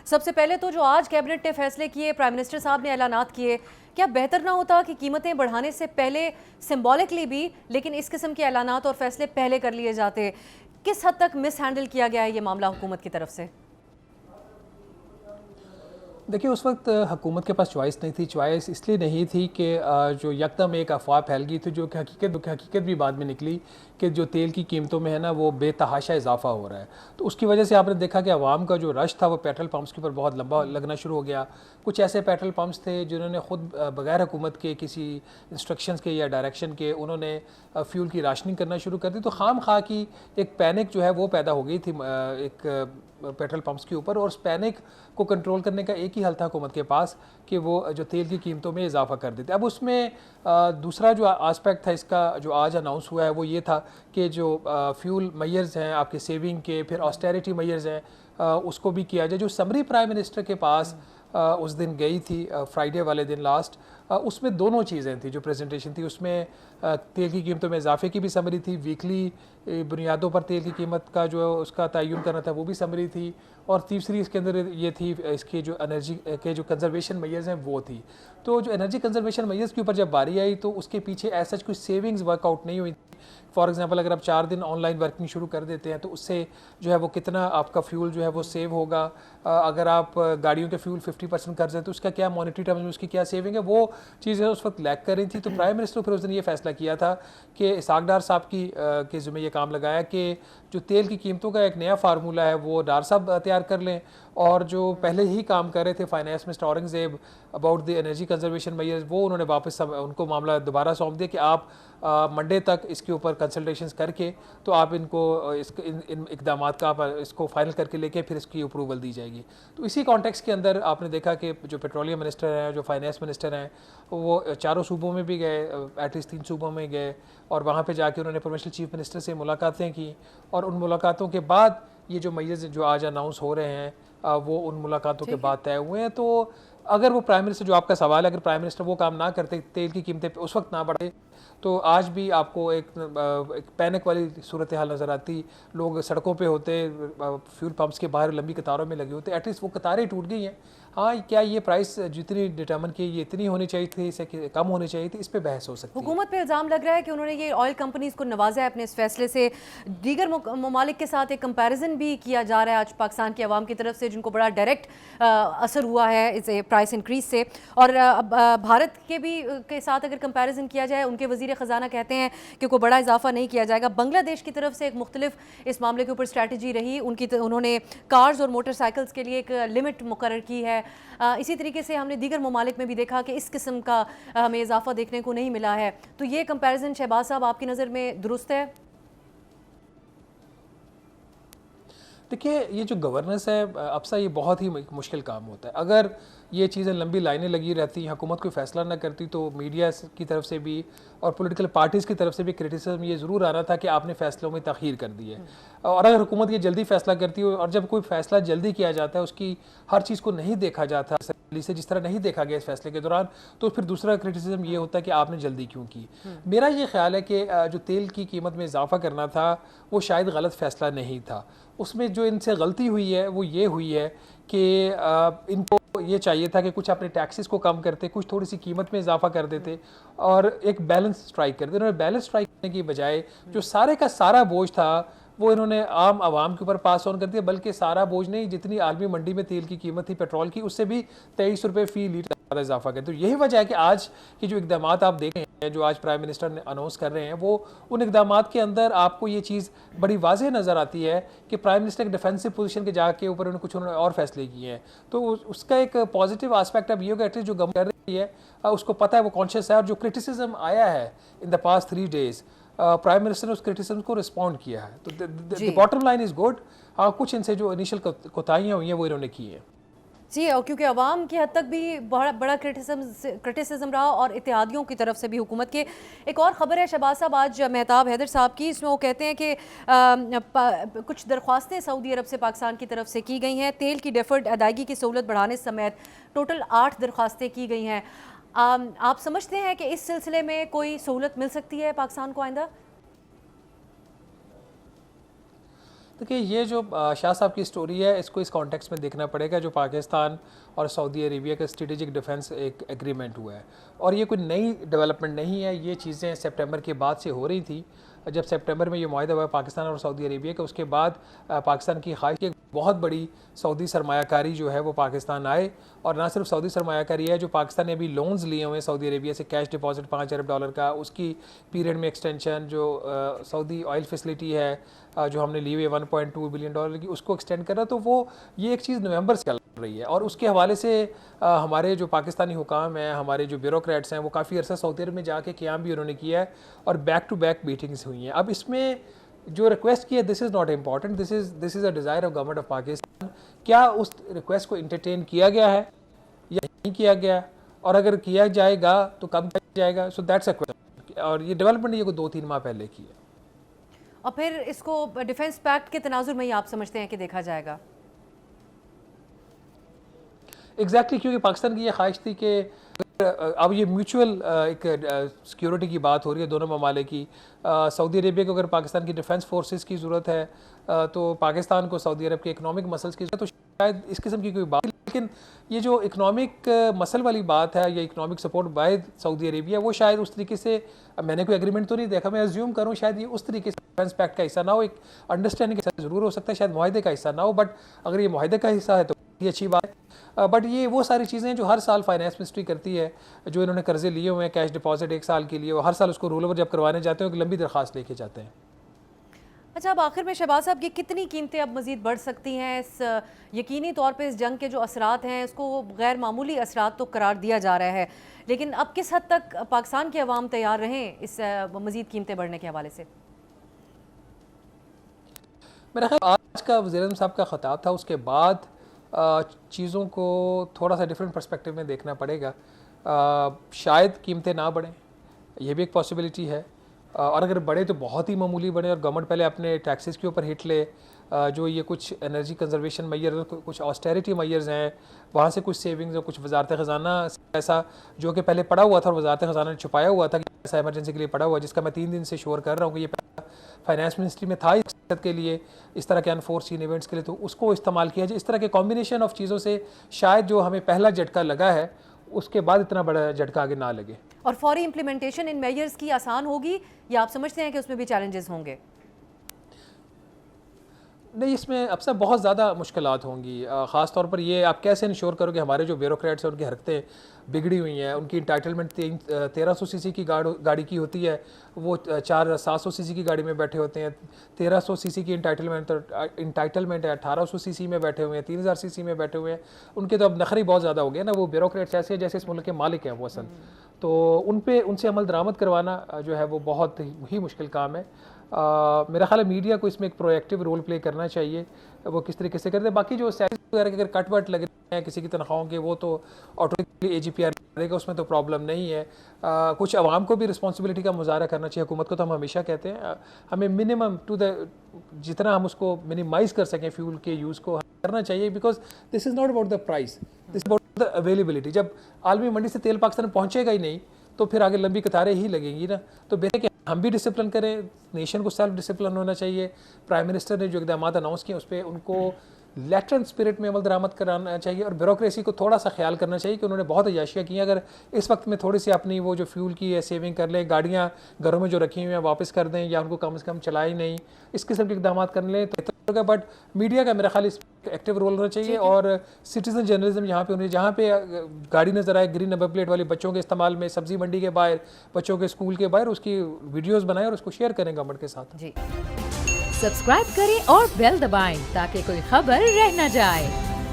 सबसे पहले तो जो आज कैबिनेट ने फैसले किए, प्राइम मिनिस्टर साहब ने ऐलानात किए, क्या बेहतर ना होता कि कीमतें बढ़ाने से पहले सिंबॉलिकली भी लेकिन इस किस्म के ऐलानात और फैसले पहले कर लिए जाते? किस हद तक मिस हैंडल किया गया है ये मामला हुकूमत की तरफ से? देखिए, उस वक्त हुकूमत के पास चॉइस नहीं थी। चॉइस इसलिए नहीं थी कि जो यकदम एक अफवाह फैल गई थी, जो कि हकीकत भी बाद में निकली कि जो तेल की कीमतों में है ना, वो बेतहाशा इजाफा हो रहा है। तो उसकी वजह से आपने देखा कि आवाम का जो रश था वो पेट्रोल पंप्स के ऊपर बहुत लंबा लगना शुरू हो गया। कुछ ऐसे पेट्रोल पंप्स थे जिन्होंने ख़ुद बगैर हुकूमत के किसी इंस्ट्रक्शंस के या डायरेक्शन के उन्होंने फ्यूल की राशनिंग करना शुरू कर दी। तो खाम खा की एक पैनिक जो है वो पैदा हो गई थी एक पेट्रोल पंप्स के ऊपर, और उस पैनिक को कंट्रोल करने का एक ही हल था हुकूमत के पास कि वो जो तेल की कीमतों में इजाफा कर देते। अब उसमें दूसरा जो आस्पेक्ट था इसका जो आज अनाउंस हुआ है वो ये था कि जो फ्यूल मेजर्स हैं आपके सेविंग के, फिर ऑस्टेरिटी मेजर्स हैं, उसको भी किया जाए। जो समरी प्राइम मिनिस्टर के पास उस दिन गई थी फ्राइडे वाले दिन लास्ट, उसमें दोनों चीज़ें थी। जो प्रेजेंटेशन थी उसमें तेल की कीमतों में इजाफे की भी समरी थी, वीकली बुनियादों पर तेल की कीमत का जो उसका तयन करना था वो भी समरी थी, और तीसरी इसके अंदर ये थी इसके जो एनर्जी के जो कंजर्वेशन मेजर्स हैं वो थी। तो जो एनर्जी कंजर्वेशन मेजर्स के ऊपर जब बारी आई तो उसके पीछे ऐसा कुछ सेविंग्स वर्कआउट नहीं हुई थी। फॉर एग्जांपल, अगर आप 4 दिन ऑनलाइन वर्किंग शुरू कर देते हैं तो उससे जो है वो कितना आपका फ्यूल जो है वो सेव होगा। अगर आप गाड़ियों के फ्यूल 50% कर दें तो उसका क्या मॉनेटरी टर्म्स में उसकी क्या सेविंग है, वो चीज़ें उस वक्त लैक कर रही थी। तो प्राइम मिनिस्टर फिर उस दिन ये फैसला किया था कि इसहाक डार साहब की के ज़िम्मे ये काम लगाया कि जो तेल की कीमतों का एक नया फार्मूला है वो डार साहब तैयार कर लें, और जो पहले ही काम कर रहे थे finance minister Aurangzeb about the energy conservation measures, वो उन्होंने वापस उनको मामला दोबारा सौंप दिया कि आप मंडे तक इसके ऊपर कंसल्टेशंस करके तो आप इनको इन इकदाम का आप इसको फाइनल करके लेके फिर इसकी अप्रूवल दी जाएगी। तो इसी कॉन्टेक्स्ट के अंदर आपने देखा कि जो पेट्रोलियम मिनिस्टर हैं, जो फाइनेंस मिनिस्टर हैं, वो चारों सूबों में भी गए, एटलीस्ट 3 सूबों में गए, और वहाँ पे जाके उन्होंने प्रोविंशियल चीफ मिनिस्टर से मुलाकातें की, और उन मुलाकातों के बाद ये जो मेजर्स जो आज अनाउंस हो रहे हैं वो उन मुलाकातों के बाद तय हुए हैं। तो अगर वो प्राइम मिनिस्टर, जो आपका सवाल है, अगर प्राइम मिनिस्टर वो काम ना करते, तेल की कीमतें उस वक्त ना बढ़े, तो आज भी आपको एक पैनिक वाली सूरत हाल नज़र आती। लोग सड़कों पे होते, फ्यूल पंप्स के बाहर लंबी कतारों में लगे होते। एटलीस्ट वो कतारें टूट गई हैं। हाँ, क्या ये प्राइस जितनी डिटर्मन की ये इतनी होनी चाहिए थी, इससे कम होनी चाहिए थी, इस पर बहस हो सकती है। हुकूमत पे इल्ज़ाम लग रहा है कि उन्होंने ये ऑयल कंपनीज़ को नवाजा है अपने इस फैसले से। दीगर ममालिक के साथ एक कंपैरिजन भी किया जा रहा है आज पाकिस्तान की आवाम की तरफ से, जिनको बड़ा डायरेक्ट असर हुआ है इस प्राइस इंक्रीज से। और भारत के भी के साथ अगर कंपैरिजन किया जाए, उनके वज़ीर ख़जाना कहते हैं कि कोई बड़ा इजाफा नहीं किया जाएगा। बांग्लादेश की तरफ से एक मुख्तलिफ इस मामले के ऊपर स्ट्रैटेजी रही उनकी, उन्होंने कार्स और मोटरसाइकिल्स के लिए एक लिमिट मुकर्रर की है। इसी तरीके से हमने दीगर ममालिक में भी देखा कि इस किस्म का हमें इजाफा देखने को नहीं मिला है। तो ये कंपैरिजन शहबाज साहब आपकी नज़र में दुरुस्त है? देखिए, ये जो गवर्नेंस है अफसा, ये बहुत ही मुश्किल काम होता है। अगर ये चीज़ें लंबी लाइनें लगी रहती, हुकूमत कोई फैसला ना करती, तो मीडिया की तरफ से भी और पॉलिटिकल पार्टीज़ की तरफ से भी क्रिटिसिज्म ये ज़रूर आ रहा था कि आपने फैसलों में तख़ीर कर दी है। और अगर हुकूमत ये जल्दी फैसला करती हो, और जब कोई फैसला जल्दी किया जाता है, उसकी हर चीज़ को नहीं देखा जाता से जिस तरह नहीं देखा गया इस फैसले के दौरान, तो फिर दूसरा क्रिटिसिज्म ये होता है कि आपने जल्दी क्यों की। मेरा ये ख्याल है कि जो तेल की कीमत में इजाफा करना था वो शायद गलत फैसला नहीं था। उसमें जो इनसे गलती हुई है वो ये हुई है कि इनको ये चाहिए था कि कुछ अपने टैक्सेस को कम करते, कुछ थोड़ी सी कीमत में इजाफा कर देते, और एक बैलेंस स्ट्राइक करते। उन्होंने बैलेंस स्ट्राइक करने की बजाय जो सारे का सारा बोझ था वो इन्होंने आम आवाम के ऊपर पास ऑन कर दिया। बल्कि सारा बोझ नहीं, जितनी आलमी मंडी में तेल की कीमत थी पेट्रोल की, उससे भी 23 रुपये फ़ी लीटर ज़्यादा इजाफा कर। तो यही वजह है कि आज की जो इकदाम आप देख रहे हैं, जो आज प्राइम मिनिस्टर ने अनाउंस कर रहे हैं, वो उन इकदाम के अंदर आपको ये चीज़ बड़ी वाज़ेह नज़र आती है कि प्राइम मिनिस्टर के डिफेंसिव पोजीशन के जाके ऊपर उन्होंने और फैसले किए हैं। तो उसका एक पॉजिटिव आस्पेक्ट अब ये होगा, एटलीस्ट जो गवर्नमेंट कर रही है उसको पता है, वो कॉन्शियस है। और जो क्रिटिसिज्म आया है in the past 3 days, prime minister ने उस क्रिटिसिज्म को रिस्पॉन्ड किया है। तो the bottom line is good. हाँ, कुछ इनसे जो इनिशियल कोताहियाँ हुई हैं वो इन्होंने की हैं। जी, और क्योंकि अवाम की हद तक भी बड़ा क्रिटिसिज्म रहा, और इत्तेहादियों की तरफ से भी हुकूमत के। एक और ख़बर है शहबाज साहब आज मेहताब हैदर साहब की, इसमें वो कहते हैं कि कुछ दरख्वास्तें सऊदी अरब से पाकिस्तान की तरफ से की गई हैं। तेल की डेफर्ड अदायगी की सहूलत बढ़ाने समेत टोटल 8 दरख्वास्तें की गई हैं। आप समझते हैं कि इस सिलसिले में कोई सहूलत मिल सकती है पाकिस्तान को आइंदा? देखिए ये जो शाह साहब की स्टोरी है इसको इस कॉन्टेक्स्ट में देखना पड़ेगा। जो पाकिस्तान और सऊदी अरेबिया का स्ट्रेटेजिक डिफेंस एक एग्रीमेंट हुआ है और ये कोई नई डेवलपमेंट नहीं है। ये चीज़ें सितंबर के बाद से हो रही थी। जब सितंबर में ये मुआहदा हुआ पाकिस्तान और सऊदी अरेबिया का, उसके बाद पाकिस्तान की ख्वाहिश की एक बहुत बड़ी सऊदी सरमायाकारी जो है वो पाकिस्तान आए। और ना सिर्फ सऊदी सरमायाकारी है, जो पाकिस्तान ने अभी लोन्स लिए हुए हैं सऊदी अरेबिया से, कैश डिपॉजिट $5 अरब का, उसकी पीरियड में एक्सटेंशन, जो सऊदी ऑयल फैसिलिटी है जो हमने ली हुई है $1.2 बिलियन की, उसको एक्सटेंड करा। तो वो ये एक चीज़ नवंबर से चल रही है और उसके हवाले से हमारे जो पाकिस्तानी हुकाम हैं, हमारे जो ब्यूरोक्रेट्स हैं, वो काफ़ी अरसा सऊदी अरब में जाके क़याम भी उन्होंने किया है और बैक टू बैक मीटिंग्स हुई हैं। अब इसमें जो रिक्वेस्ट की है, this is not important, this is a desire of government of Pakistan. क्या उस रिक्वेस्ट को इंटरटेन किया गया है या नहीं किया गया, और अगर किया जाएगा तो कब किया जाएगा? So that's a question. और ये डेवलपमेंट ये को 2-3 माह पहले की है। और फिर इसको डिफेंस पैक्ट के तनाजुर में ही आप समझते हैं कि देखा जाएगा? एग्जैक्टली, क्योंकि पाकिस्तान की ये ख्वाहिश थी कि अब ये म्यूचुअल एक सिक्योरिटी की बात हो रही है दोनों ममालिक की। सऊदी अरेबिया को अगर पाकिस्तान की डिफेंस फोर्सेस की ज़रूरत है तो पाकिस्तान को सऊदी अरब के इकनॉमिक मसल्स की ज़रूरत है। तो शायद इस किस्म की कोई बात, लेकिन ये जो इकनॉमिक मसल वाली बात है या economic support bye Saudi Arabia, वो शायद उस तरीके से, मैंने कोई एग्रीमेंट तो नहीं देखा, मैं अज्यूम करूँ शायद ये उस तरीके से डिफेंस पैक्ट का हिस्सा ना हो। एक अंडरस्टैंडिंग का हिस्सा ज़रूर हो सकता है, शायद मुआहदे का हिस्सा ना हो, बट अगर ये मुआहदे का हिस्सा है तो ये अच्छी बात है। बट ये वो सारी चीज़ें हैं जो हर साल फाइनेंस मिनिस्ट्री करती है। जो इन्होंने कर्जे लिए हुए हैं कैश डिपॉजिट 1 साल के लिए, और हर साल उसको रोल ओवर जब करवाने जाते हैं एक लंबी दरख्वास्त लेके जाते हैं। अच्छा, अब आखिर में शहबाज साहब, ये कितनी कीमतें अब मज़ीद बढ़ सकती हैं? इस यकीनी तौर पे इस जंग के जो असरात हैं, इसको गैर मामूली असरात तो करार दिया जा रहा है, लेकिन अब किस हद तक पाकिस्तान के अवाम तैयार रहें इस मज़ीद कीमतें बढ़ने के हवाले से? मेरा ख्याल आज का वज़ीर-ए-आज़म साहब का ख़िताब था, उसके बाद चीज़ों को थोड़ा सा डिफरेंट पर्सपेक्टिव में देखना पड़ेगा। शायद कीमतें ना बढ़ें, ये भी एक पॉसिबिलिटी है, और अगर बढ़े तो बहुत ही मामूली बढ़े और गवर्नमेंट पहले अपने टैक्सेस के ऊपर हिट ले। जो ये कुछ एनर्जी कंजर्वेशन मैयर, कुछ ऑस्टेरिटी मैयर्स हैं, वहाँ से कुछ सेविंग्स और कुछ वजारत ख़जाना ऐसा जो कि पहले पड़ा हुआ था और वजारत ख़जाना ने छुपाया हुआ था कि ऐसा इमरजेंसी के लिए पड़ा हुआ, जिसका मैं 3 दिन से शोर कर रहा हूँ कि ये फाइनेंस मिनिस्ट्री में था इस के लिए, इस तरह के अनफोर्सिन इवेंट्स के लिए, तो उसको इस्तेमाल किया जाए। इस तरह के कॉम्बिनेशन ऑफ चीज़ों से शायद जो हमें पहला झटका लगा है उसके बाद इतना बड़ा झटका आगे ना लगे। और फौरी इम्प्लीमेंटेशन इन मेजर्स की आसान होगी या आप समझते हैं कि उसमें भी चैलेंजेस होंगे? नहीं, इसमें अब सब बहुत ज़्यादा मुश्किलात होंगी। ख़ास तौर पर ये आप कैसे इंश्योर करोगे हमारे जो ब्यूरोक्रेट्स हैं उनकी हरकतें बिगड़ी हुई हैं, उनकी इंटाइटलमेंट 1300 सीसी की गाड़ी की होती है, वो 700 सीसी की गाड़ी में बैठे होते हैं। 1300 सीसी की इंटाइटलमेंट है, 1800 सीसी में बैठे हुए हैं, 3000 सीसी में बैठे हुए हैं। उनके तो अब नखरे बहुत ज़्यादा हो गए ना। वो ब्यूरोक्रेट्स ऐसे जैसे इस मुल्क के मालिक हैं वो असल, तो उनसे अमल दरामद करवाना जो है वो बहुत ही मुश्किल काम है। मेरा ख्याल है मीडिया को इसमें एक प्रोएक्टिव रोल प्ले करना चाहिए। वो किस तरीके से करते हैं, बाकी जो सैलरी वगैरह के अगर कट वट लगे हैं किसी की तनख्वाहों के, वो तो ऑटोमेटिकली AGPR रहेगा, उसमें तो प्रॉब्लम नहीं है। कुछ आवाम को भी रिस्पॉन्सिबिलिटी का मुजाहरा करना चाहिए। हुकूमत को तो हम हमेशा कहते हैं हमें मिनिमम टू द जितना हम उसको मिनिमाइज़ कर सकें फ्यूल के यूज़ को करना चाहिए, because this is not about the price, this is about the availability. जब आलमी मंडी से तेल पाकिस्तान पहुँचेगा ही नहीं तो फिर आगे लंबी कतारें ही लगेंगी ना। तो बेहतर कि हम भी डिसिप्लिन करें, नेशन को सेल्फ डिसिप्लिन होना चाहिए। प्राइम मिनिस्टर ने जो इक़दाम अनाउंस किए उस पर उनको लेटर स्पिरिट में अमल दरामद कराना चाहिए, और ब्यूरोक्रेसी को थोड़ा सा ख्याल करना चाहिए कि उन्होंने बहुत अयाशियाँ की हैं। अगर इस वक्त में थोड़ी सी अपनी वो जो फ्यूल की है सेविंग कर लें, गाड़ियाँ घरों में जो रखी हुई हैं वापस कर दें या उनको कम से कम चलाए नहीं, इस किस्म के इक़दाम कर लें तो होगा। बट मीडिया का मेरा ख्याल इस एक्टिव रोल होना चाहिए, और सिटीजन जर्नलिज्म यहाँ पे होनी, जहाँ पे गाड़ी नजर आए ग्रीन नंबर प्लेट वाली बच्चों के इस्तेमाल में, सब्जी मंडी के बाहर, बच्चों के स्कूल के बाहर, उसकी वीडियोस बनाएं और उसको शेयर करें गवर्नमेंट के साथ। सब्सक्राइब करें और बेल दबाएं ताकि कोई खबर रह न जाए।